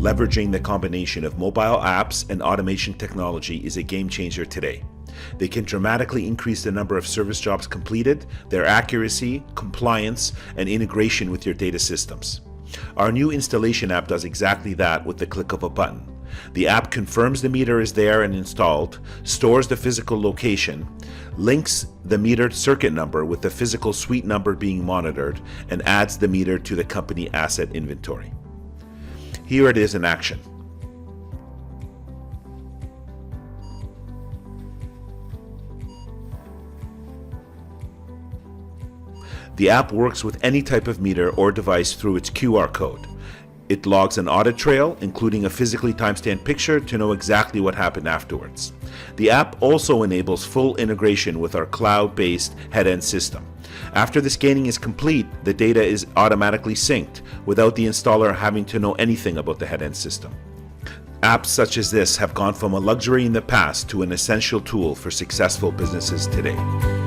Leveraging the combination of mobile apps and automation technology is a game changer today. They can dramatically increase the number of service jobs completed, their accuracy, compliance, and integration with your data systems. Our new installation app does exactly that with the click of a button. The app confirms the meter is there and installed, stores the physical location, links the metered circuit number with the physical suite number being monitored, and adds the meter to the company asset inventory. Here it is in action. The app works with any type of meter or device through its QR code. It logs an audit trail, including a physically timestamped picture to know exactly what happened afterwards. The app also enables full integration with our cloud-based head-end system. After the scanning is complete, the data is automatically synced without the installer having to know anything about the head-end system. Apps such as this have gone from a luxury in the past to an essential tool for successful businesses today.